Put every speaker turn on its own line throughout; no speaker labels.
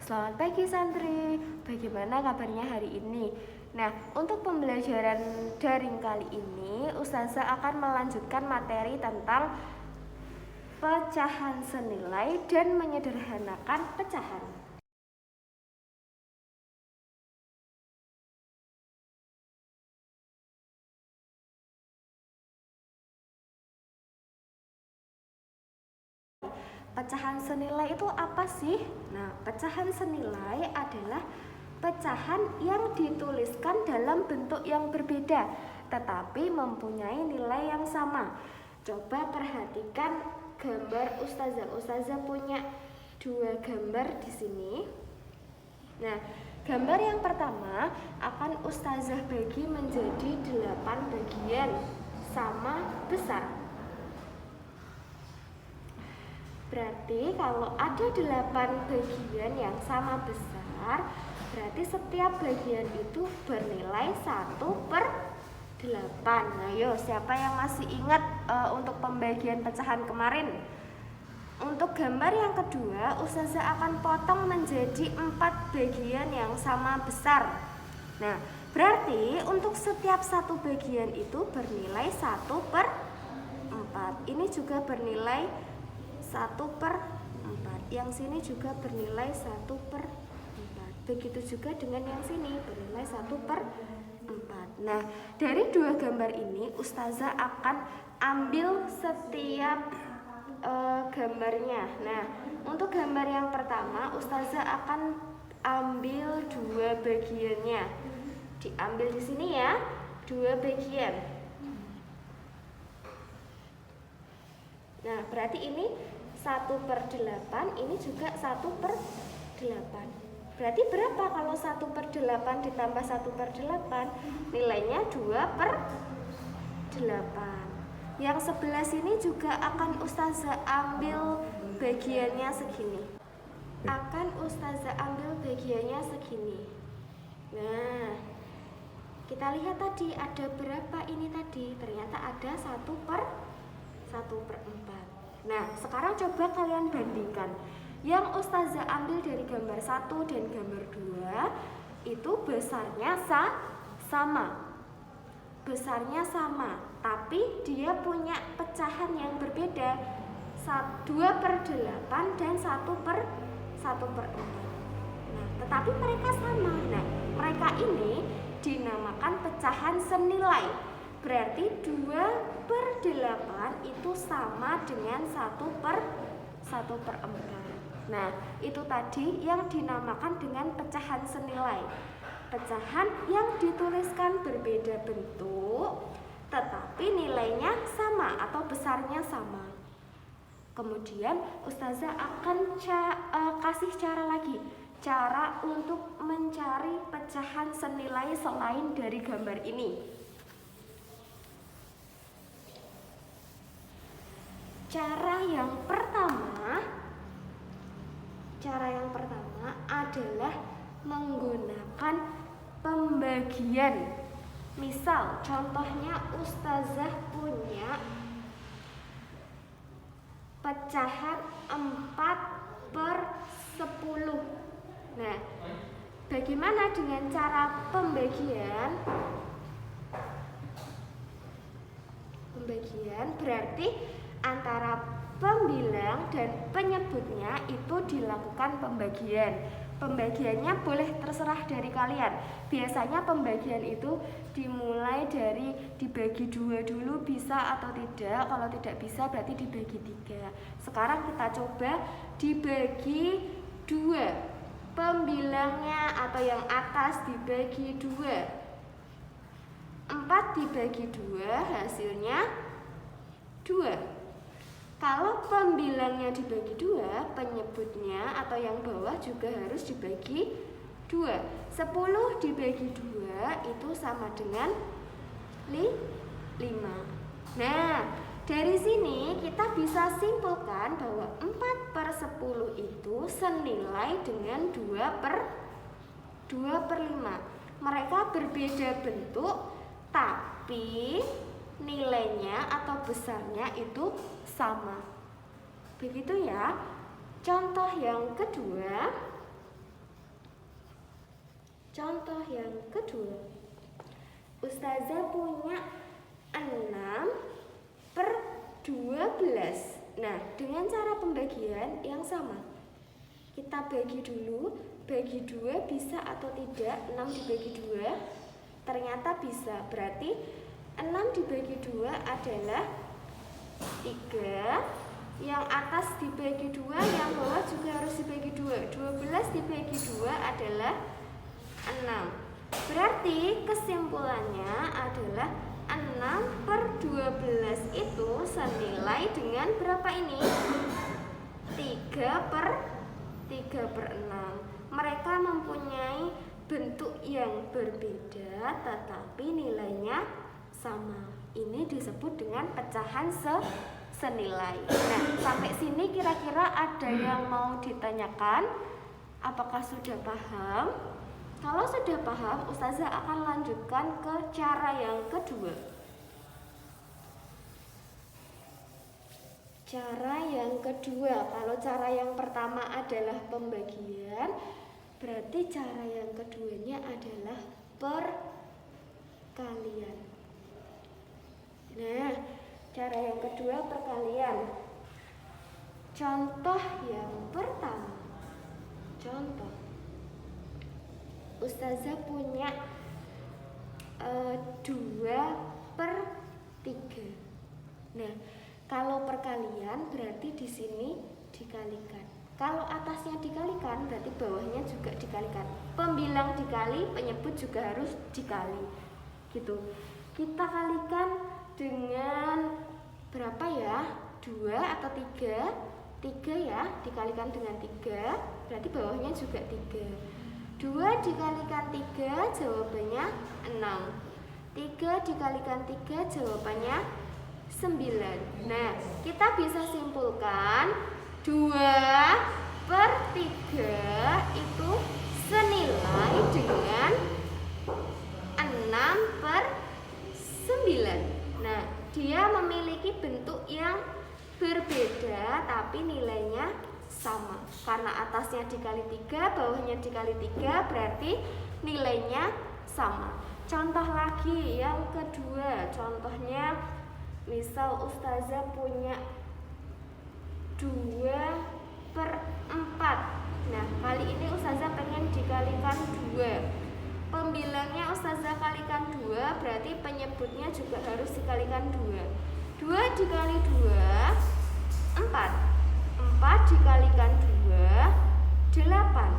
Selamat pagi santri, bagaimana kabarnya hari ini? Nah, untuk pembelajaran daring kali ini, Ustazah akan melanjutkan materi tentang pecahan senilai dan menyederhanakan pecahan. Pecahan senilai itu apa sih? Nah, pecahan senilai adalah pecahan yang dituliskan dalam bentuk yang berbeda, tetapi mempunyai nilai yang sama. Coba perhatikan gambar Ustazah. Ustazah punya dua gambar di sini. Nah, gambar yang pertama akan Ustazah bagi menjadi 8 bagian sama besar. Berarti kalau ada 8 bagian yang sama besar, berarti setiap bagian itu bernilai 1/8. Nah, yuk, siapa yang masih ingat untuk pembagian pecahan kemarin? Untuk gambar yang kedua, Ustazah akan potong menjadi 4 bagian yang sama besar. Nah, berarti untuk setiap satu bagian itu bernilai 1/4. Ini juga bernilai 1/4. Yang sini juga bernilai 1/4. Begitu juga dengan yang sini bernilai 1/4. Nah, dari dua gambar ini Ustazah akan ambil setiap gambarnya. Nah, untuk gambar yang pertama Ustazah akan ambil dua bagiannya. Diambil di sini ya, dua bagian. Nah, berarti ini 1/8, ini juga 1/8. Berarti berapa kalau 1/8 ditambah 1/8? Nilainya 2/8. Yang sebelah sini juga akan Ustazah ambil bagiannya segini. Akan Ustazah ambil bagiannya segini. Nah, kita lihat tadi ada berapa ini tadi? Ternyata ada 1/4. Nah, sekarang coba kalian bandingkan. Yang Ustazah ambil dari gambar 1 dan gambar 2 itu besarnya sama. Besarnya sama, tapi dia punya pecahan yang berbeda, 2/8 dan 1/4. Nah, tetapi mereka sama. Nah, mereka ini dinamakan pecahan senilai. Berarti 2/8 itu sama dengan 1/4. Nah, itu tadi yang dinamakan dengan pecahan senilai. Pecahan yang dituliskan berbeda bentuk, tetapi nilainya sama atau besarnya sama. Kemudian Ustazah akan kasih cara lagi, cara untuk mencari pecahan senilai selain dari gambar ini. Cara yang pertama adalah menggunakan pembagian. Misal, contohnya Ustazah punya pecahan 4/10. Nah, bagaimana dengan cara pembagian? Pembagian berarti antara pembilang dan penyebutnya itu dilakukan pembagian. Pembagiannya boleh terserah dari kalian. Biasanya pembagian itu dimulai dari dibagi 2 dulu, bisa atau tidak. Kalau tidak bisa berarti dibagi 3. Sekarang kita coba dibagi 2. Pembilangnya atau yang atas dibagi 2. 4 dibagi 2 hasilnya 2. Kalau pembilangnya dibagi 2, penyebutnya atau yang bawah juga harus dibagi 2. 10 dibagi 2 itu sama dengan 5. Nah, dari sini kita bisa simpulkan bahwa 4/10 itu senilai dengan 2/5. Mereka berbeda bentuk, tapi nilainya atau besarnya itu sama. Begitu ya. Contoh yang kedua, Contoh yang kedua, Ustazah punya 6/12. Nah, dengan cara pembagian yang sama, kita bagi dulu, bagi 2 bisa atau tidak. 6 dibagi 2 ternyata bisa, berarti 6 dibagi 2 adalah 3, yang atas dibagi 2, yang bawah juga harus dibagi 2. 12 dibagi 2 adalah 6. Berarti kesimpulannya adalah 6/12 itu senilai dengan berapa ini? 3/6. Mereka mempunyai bentuk yang berbeda tetapi nilainya sama. Ini disebut dengan pecahan senilai. Nah, sampai sini kira-kira ada yang mau ditanyakan? Apakah sudah paham? Kalau sudah paham, Ustazah akan lanjutkan ke cara yang kedua. Cara yang kedua, kalau cara yang pertama adalah pembagian, berarti cara yang keduanya adalah perkalian. Nah, cara yang kedua perkalian. Contoh yang pertama. Contoh. Ustazah punya 2/3. Nah, kalau perkalian berarti di sini dikalikan. Kalau atasnya dikalikan berarti bawahnya juga dikalikan. Pembilang dikali, penyebut juga harus dikali. Gitu. Kita kalikan dengan berapa ya? 2 atau 3? 3 ya, dikalikan dengan 3, berarti bawahnya juga 3. 2 dikalikan 3 jawabannya 6. 3 dikalikan 3 jawabannya 9. Nah, kita bisa simpulkan 2/3 itu senilai dengan 6/9. Nah, dia memiliki bentuk yang berbeda tapi nilainya sama. Karena atasnya dikali 3, bawahnya dikali 3, berarti nilainya sama. Contoh lagi yang kedua. Contohnya misal Ustazah punya 2/4. Nah, kali ini Ustazah pengen dikalikan 2. Pembilangnya Ustazah kalikan 2, berarti penyebutnya juga harus dikalikan 2. 2 dikali 2, 4. 4 dikalikan 2, 8.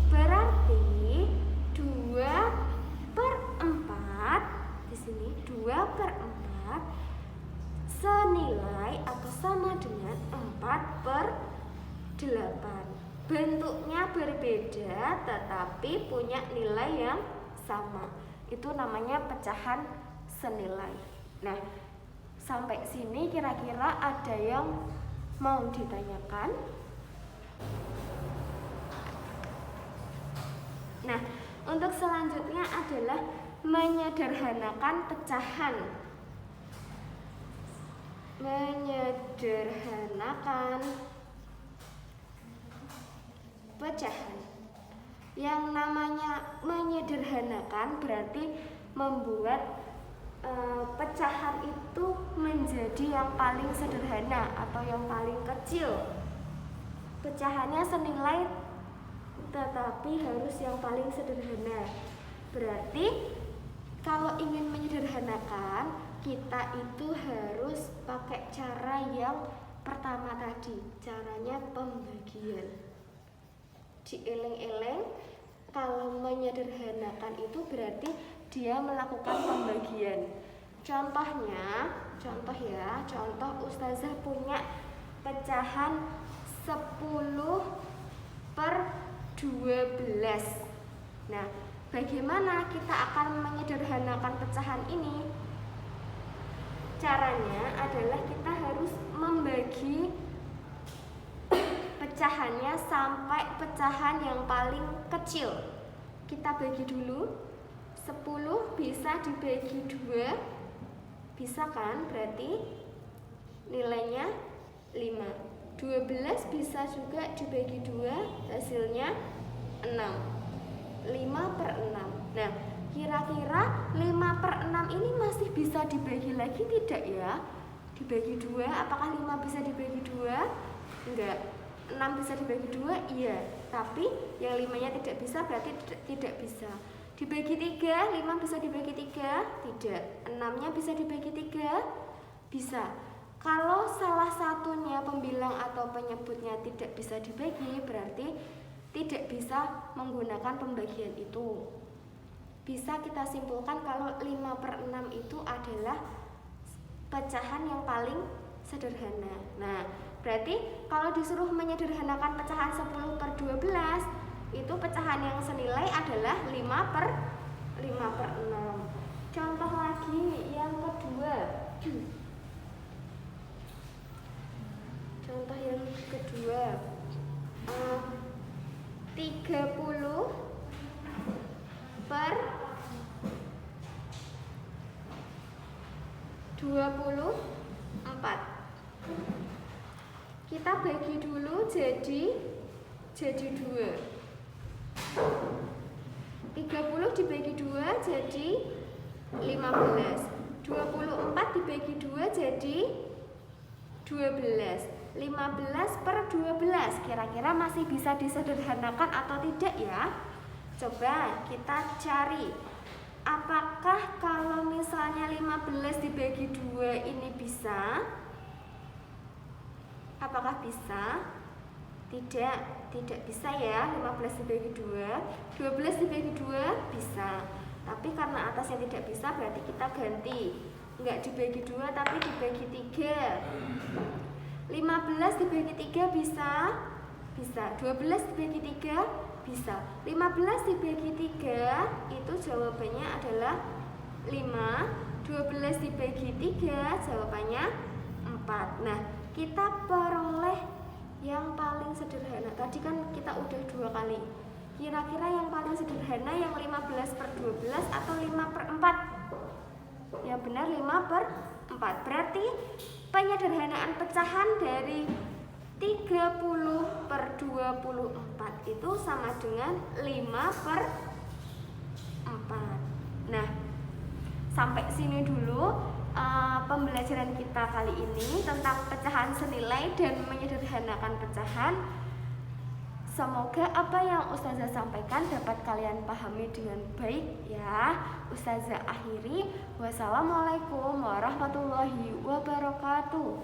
Berarti 2/4 di sini 2/4 senilai atau sama dengan 4/8. Bentuknya berbeda tetapi punya nilai yang sama. Itu namanya pecahan senilai. Nah, sampai sini kira-kira ada yang mau ditanyakan? Nah, untuk selanjutnya adalah menyederhanakan pecahan. Menyederhanakan pecahan. Yang namanya menyederhanakan berarti membuat pecahan itu menjadi yang paling sederhana atau yang paling kecil. Pecahannya senilai tetapi harus yang paling sederhana. Berarti kalau ingin menyederhanakan, kita itu harus pakai cara yang pertama tadi, caranya pembagian. Dieling-eling, kalau menyederhanakan itu berarti dia melakukan pembagian. Contoh Ustazah punya pecahan 10/12. Nah, bagaimana kita akan menyederhanakan pecahan ini? Caranya adalah kita harus membagi pecahannya sampai pecahan yang paling kecil. Kita bagi dulu. 10 bisa dibagi 2, bisa kan? Berarti nilainya 5. 12 bisa juga dibagi 2, hasilnya 6. 5/6. Nah, kira-kira 5/6 ini masih bisa dibagi lagi tidak ya? Dibagi 2, apakah 5 bisa dibagi 2? Enggak. 6 bisa dibagi 2? Iya. Tapi yang 5-nya tidak bisa berarti tidak bisa. Dibagi 3, 5 bisa dibagi 3? Tidak. 6-nya bisa dibagi 3? Bisa. Kalau salah satunya pembilang atau penyebutnya tidak bisa dibagi, berarti tidak bisa menggunakan pembagian itu. Bisa kita simpulkan kalau 5/6 itu adalah pecahan yang paling sederhana. Nah, berarti kalau disuruh menyederhanakan pecahan 10/12, itu pecahan yang senilai adalah 5/6. Contoh lagi yang kedua. Contoh yang kedua, 30 per 24. Kita bagi dulu jadi 2. 30 dibagi 2 jadi 15. 24 dibagi 2 jadi 12. 15/12 kira-kira masih bisa disederhanakan atau tidak ya? Coba kita cari. Apakah kalau misalnya 15 dibagi 2 ini bisa? Apakah bisa? Tidak bisa ya. 15 dibagi 2. 12 dibagi 2 bisa. Tapi karena atasnya tidak bisa berarti kita ganti. Enggak dibagi 2 tapi dibagi 3. 15 dibagi 3 bisa? Bisa. 12 dibagi 3 bisa. 15 dibagi 3 itu jawabannya adalah 5. 12 dibagi 3 jawabannya 4. Nah, kita peroleh yang paling sederhana. Tadi kan kita udah 2 kali. Kira-kira yang paling sederhana yang 15/12 atau 5/4? Yang benar 5/4. Berarti penyederhanaan pecahan dari 30/24 itu sama dengan 5/4. Nah, sampai sini dulu pembelajaran kita kali ini tentang pecahan senilai dan menyederhanakan pecahan. Semoga apa yang Ustazah sampaikan dapat kalian pahami dengan baik ya. Ustazah akhiri. Wassalamualaikum warahmatullahi wabarakatuh.